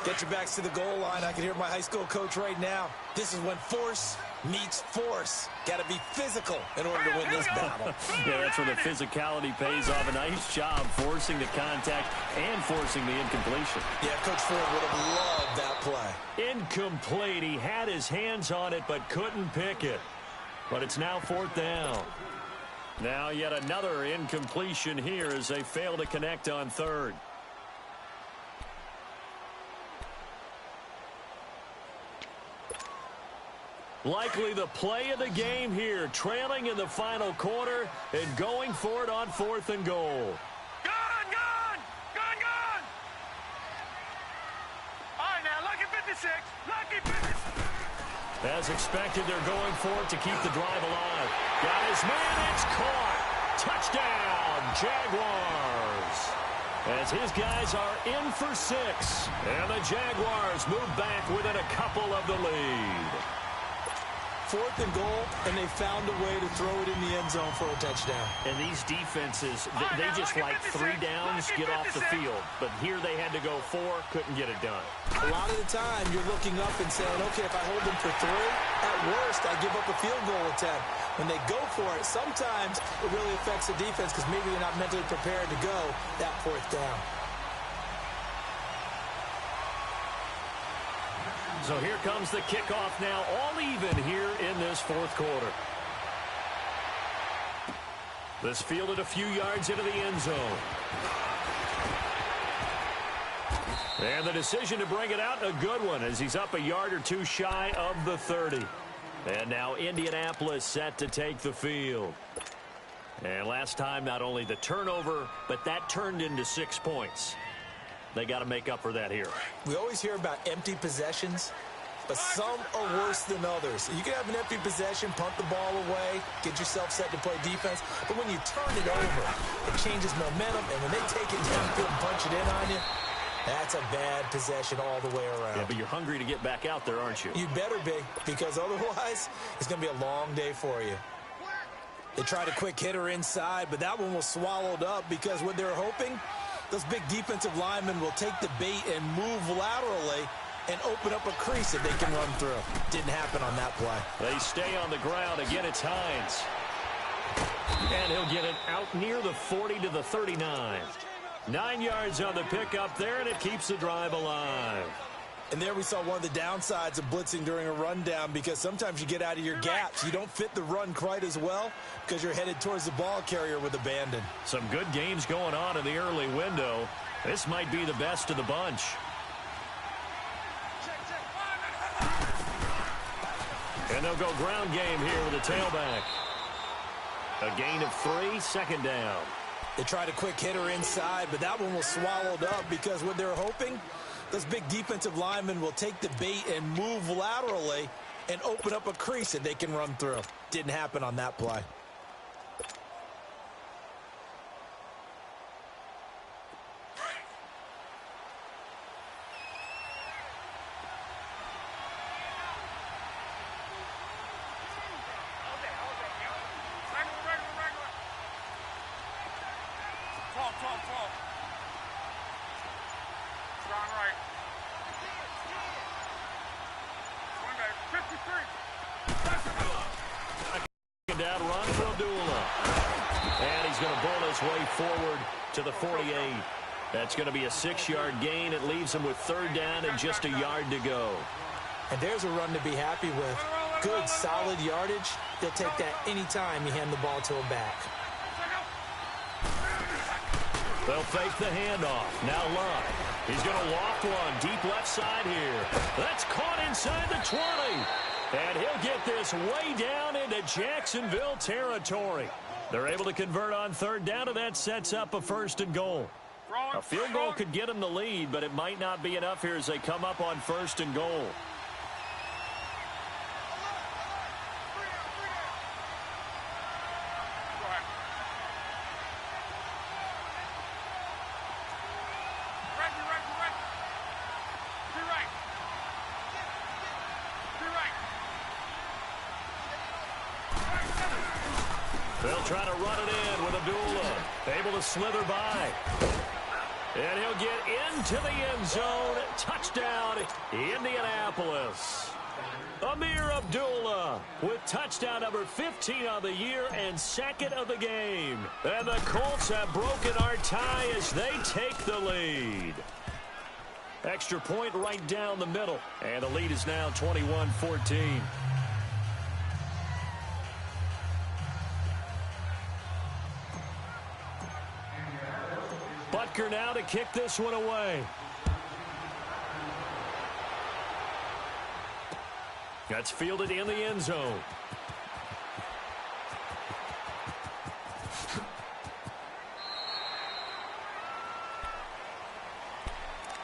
Get your backs to the goal line. I can hear my high school coach right now. This is when force meets force. Got to be physical in order to win this battle. Yeah, that's where the physicality pays off. A nice job forcing the contact and forcing the incompletion. Yeah, Coach Ford would have loved that play. Incomplete. He had his hands on it but couldn't pick it. But it's now fourth down. Now yet another incompletion here as they fail to connect on third. Likely the play of the game here, trailing in the final quarter and going for it on fourth and goal. Gun, gun, gun, gun. All right, now, lucky 56, lucky 56. As expected, they're going for it to keep the drive alive. Got his man, it's caught. Touchdown, Jaguars. As his guys are in for 6. And the Jaguars move back within a couple of the lead. Fourth and goal, and they found a way to throw it in the end zone for a touchdown. And these defenses, they just like 3 downs, get off the field. But here they had to go 4, couldn't get it done. A lot of the time, you're looking up and saying, okay, if I hold them for 3, at worst, I give up a field goal attempt. When they go for it, sometimes it really affects the defense because maybe they're not mentally prepared to go that 4th down. So here comes the kickoff now, all even here in this fourth quarter. This fielded a few yards into the end zone. And the decision to bring it out, a good one, as he's up a yard or 2 shy of the 30. And now Indianapolis set to take the field. And last time, not only the turnover, but that turned into 6 points. They got to make up for that here. We always hear about empty possessions, but some are worse than others. You can have an empty possession, punt the ball away, get yourself set to play defense, but when you turn it over, it changes momentum, and when they take it downfield and punch it in on you, that's a bad possession all the way around. Yeah, but you're hungry to get back out there, aren't you? You better be, because otherwise, it's going to be a long day for you. They tried a quick hitter inside, but that one was swallowed up because what they're hoping, those big defensive linemen will take the bait and move laterally and open up a crease that they can run through. Didn't happen on that play. They stay on the ground. Again, it's Hines. And he'll get it out near the 40 to the 39. 9 yards on the pickup there, and it keeps the drive alive. And there we saw one of the downsides of blitzing during a rundown, because sometimes you get out of your gaps. You don't fit the run quite as well because you're headed towards the ball carrier with abandon. Some good games going on in the early window. This might be the best of the bunch. And they'll go ground game here with a tailback. A gain of 3, second down. They tried a quick hitter inside, but that one was swallowed up because what they're hoping, those big defensive linemen will take the bait and move laterally and open up a crease that they can run through. Didn't happen on that play. right. Swing back. 53. Second down run for Abdullah. And he's going to bowl his way forward to the 48. That's going to be a 6-yard gain. It leaves him with third down and just a yard to go. And there's a run to be happy with. Good, solid yardage. He'll take that anytime you hand the ball to him back. They'll fake the handoff. Now Luck. He's going to loft one deep left side here. That's caught inside the 20. And he'll get this way down into Jacksonville territory. They're able to convert on third down, and that sets up a 1st and goal. A field goal could get them the lead, but it might not be enough here as they come up on 1st and goal. They'll try to run it in with Abdullah. Able to slither by. And he'll get into the end zone. Touchdown, Indianapolis. Amir Abdullah with touchdown number 15 on the year and 2nd of the game. And the Colts have broken our tie as they take the lead. Extra point right down the middle. And the lead is now 21-14. Butker now to kick this one away. That's fielded in the end zone.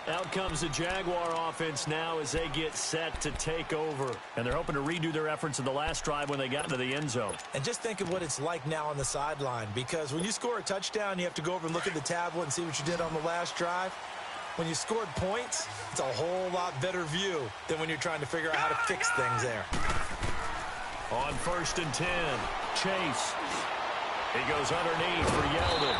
Out comes the Jaguar offense now as they get set to take over. And they're hoping to redo their efforts in the last drive when they got into the end zone. And just think of what it's like now on the sideline, because when you score a touchdown, you have to go over and look at the tablet and see what you did on the last drive. When you scored points, it's a whole lot better view than when you're trying to figure out how to fix things there. On 1st and 10, Chase. He goes underneath for Yeldon.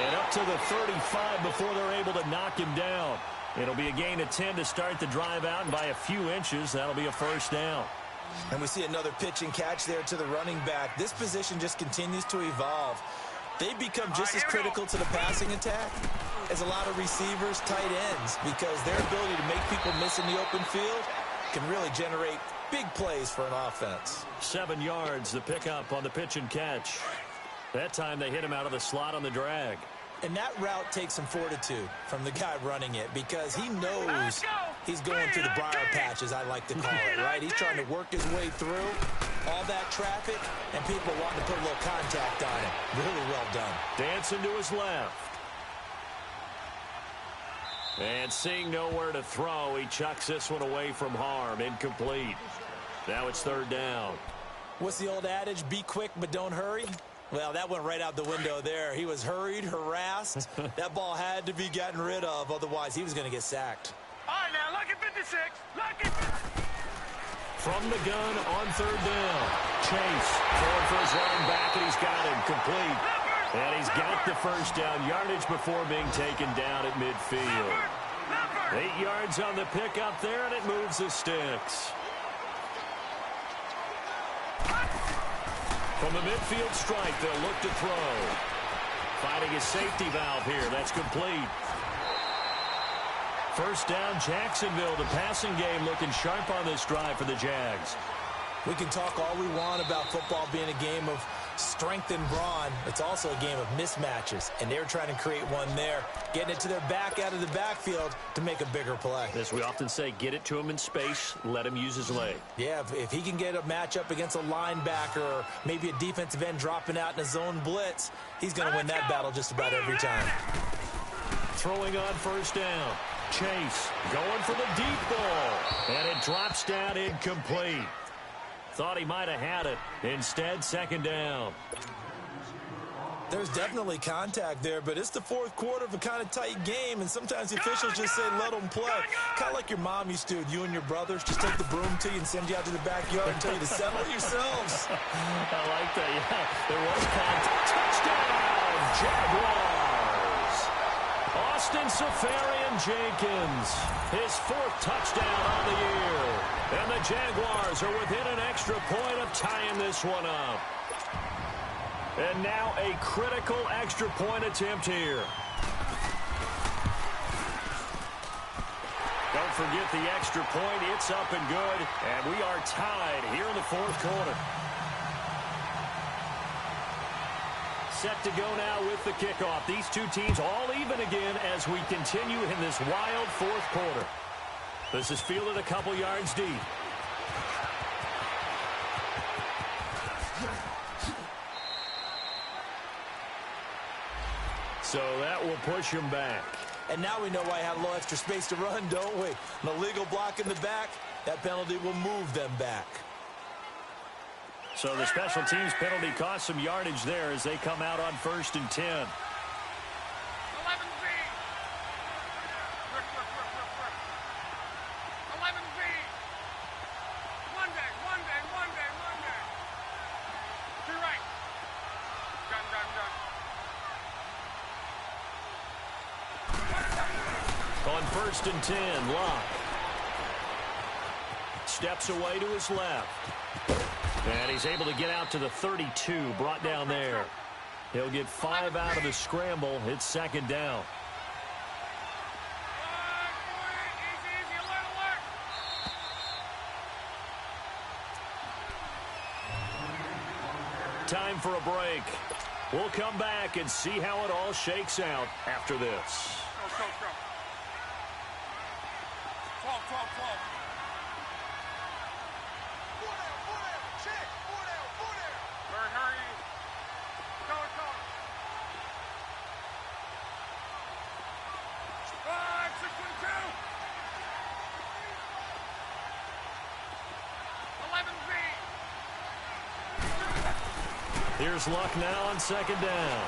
And up to the 35 before they're able to knock him down. It'll be a gain of 10 to start the drive out, and by a few inches, that'll be a 1st down. And we see another pitch and catch there to the running back. This position just continues to evolve. They become just as critical to the passing attack as a lot of receivers, tight ends, because their ability to make people miss in the open field can really generate big plays for an offense. 7 yards, the pickup on the pitch and catch. That time they hit him out of the slot on the drag. And that route takes some fortitude from the guy running it, because he knows he's going through the briar patch, as I like to call it, right? He's trying to work his way through all that traffic, and people want to put a little contact on it. Really well done. Dancing to his left. And seeing nowhere to throw, he chucks this one away from harm. Incomplete. Now it's 3rd down. What's the old adage? Be quick, but don't hurry. Well, that went right out the window there. He was hurried, harassed. That ball had to be gotten rid of, otherwise he was going to get sacked. All right, now, lucky 56. Lucky 56. From the gun on 3rd down. Chase throwing for his running back, and he's got him complete. And he's got the 1st down yardage before being taken down at midfield. 8 yards on the pickup there, and it moves the sticks. From the midfield stripe, they'll look to throw. Finding a safety valve here. That's complete. 1st down, Jacksonville. The passing game looking sharp on this drive for the Jags. We can talk all we want about football being a game of strength and brawn. It's also a game of mismatches, and they're trying to create one there, getting it to their back out of the backfield to make a bigger play. As we often say, get it to him in space, let him use his leg. Yeah, if he can get a matchup against a linebacker or maybe a defensive end dropping out in a zone blitz, he's going to win that battle just about every time. Throwing on 1st down. Chase going for the deep ball, and it drops down incomplete. Thought he might have had it. Instead, 2nd down. There's definitely contact there, but it's the 4th quarter of a kind of tight game, and sometimes the officials just say let them play. Kind of like your mom used to, you and your brothers, just take the broom to you and send you out to the backyard and tell you to settle it yourselves. I like that, yeah. There was contact. Touchdown, Jaguars. Austin Seferian-Jenkins, his 4th touchdown on the year. And the Jaguars are within an extra point of tying this one up. And now a critical extra point attempt here. Don't forget the extra point. It's up and good. And we are tied here in the 4th quarter. Set to go now with the kickoff. These two teams all even again as we continue in this wild 4th quarter. This is fielded a couple yards deep. So that will push him back. And now we know why I had a little extra space to run, don't we? An illegal block in the back, that penalty will move them back. So the special teams penalty cost some yardage there as they come out on 1st and 10. 11 V. 11 V. Monday. To right. Done. On 1st and 10, Locke. Steps away to his left. And he's able to get out to the 32, brought down there. He'll get 5 out of the scramble. It's 2nd down. Time for a break. We'll come back and see how it all shakes out after this. Go. 12. Hurry. Go. 5, 6, 2. 11 V. Here's Luck now on 2nd down.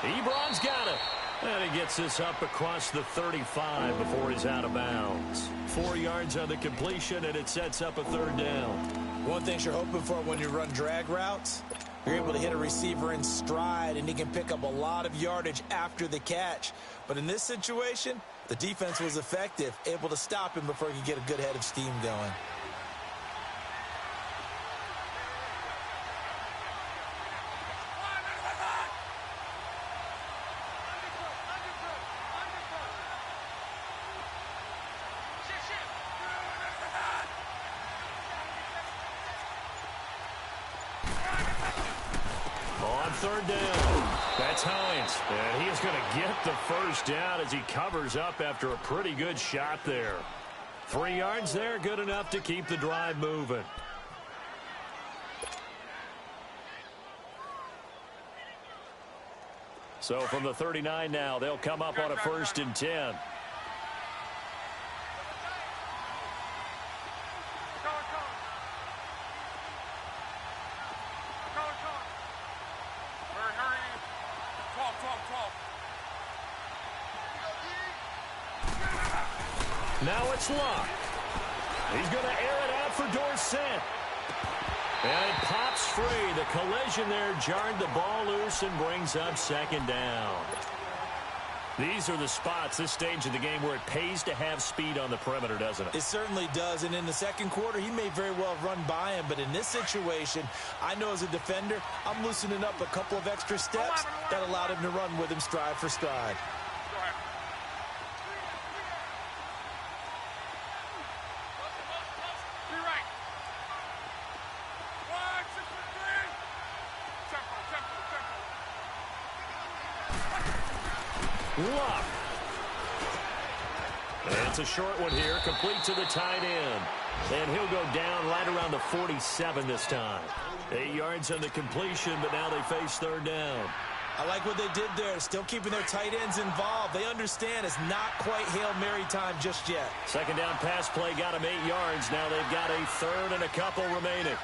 Ebron's got it. And he gets this up across the 35 before he's out of bounds. 4 yards on the completion, and it sets up a 3rd down. One thing you're hoping for when you run drag routes, you're able to hit a receiver in stride, and he can pick up a lot of yardage after the catch. But in this situation, the defense was effective, able to stop him before he could get a good head of steam going. On 3rd down, that's Hines. And he is going to get the 1st down as he covers up after a pretty good shot there. 3 yards there, good enough to keep the drive moving. So from the 39 now, they'll come up on a 1st and 10. Now it's Locke. He's going to air it out for Dorsett. And it pops free. The collision there jarred the ball loose and brings up 2nd down. These are the spots, this stage of the game, where it pays to have speed on the perimeter, doesn't it? It certainly does. And in the 2nd quarter, he may very well have run by him. But in this situation, I know as a defender, I'm loosening up a couple of extra steps that allowed him to run with him stride for stride. Luck. And it's a short one here, complete to the tight end. And he'll go down right around the 47 this time. 8 yards on the completion, but now they face 3rd down. I like what they did there, still keeping their tight ends involved. They understand it's not quite Hail Mary time just yet. 2nd down pass play got them 8 yards. Now they've got a 3rd and a couple remaining.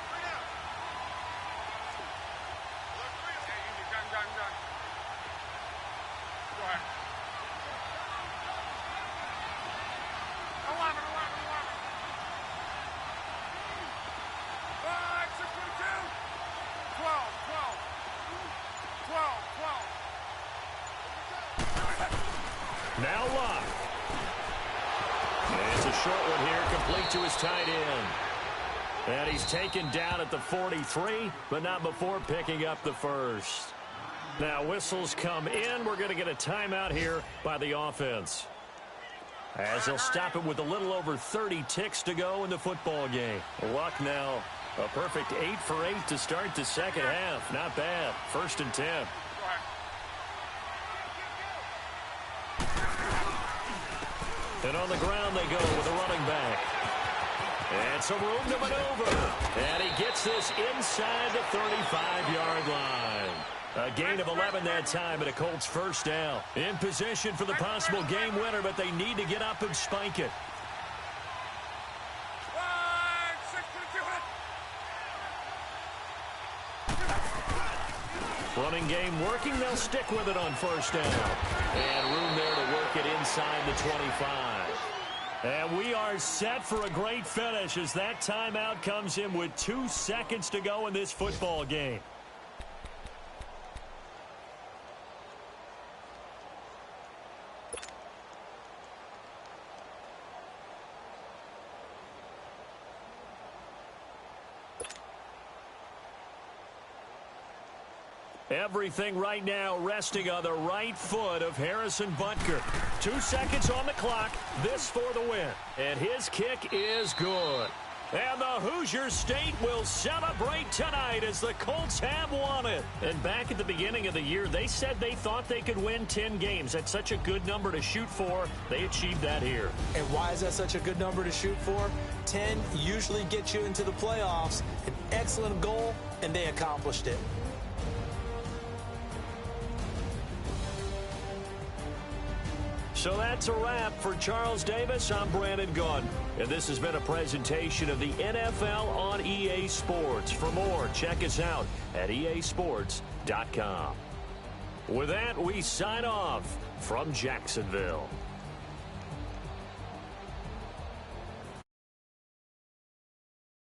short one here, complete to his tight end. And he's taken down at the 43, but not before picking up the first. Now whistles come in. We're going to get a timeout here by the offense, as they'll stop it with a little over 30 ticks to go in the football game. Luck now, a perfect 8 for 8 to start the second half. Not bad. 1st and 10. And on the ground they go with a running back. And some room to maneuver. And he gets this inside the 35-yard line. A gain of 11 that time, and a Colts first down. In position for the possible game winner, but they need to get up and spike it. Running game working. They'll stick with it on first down. And room there to work it inside the 25. And we are set for a great finish as that timeout comes in with 2 seconds to go in this football game. Everything right now resting on the right foot of Harrison Butker. 2 seconds on the clock. This for the win. And his kick is good. And the Hoosier State will celebrate tonight as the Colts have won it. And back at the beginning of the year, they said they thought they could win 10 games. That's such a good number to shoot for. They achieved that here. And why is that such a good number to shoot for? 10 usually gets you into the playoffs. An excellent goal, and they accomplished it. So that's a wrap. For Charles Davis, I'm Brandon Gaudin. And this has been a presentation of the NFL on EA Sports. For more, check us out at easports.com. With that, we sign off from Jacksonville.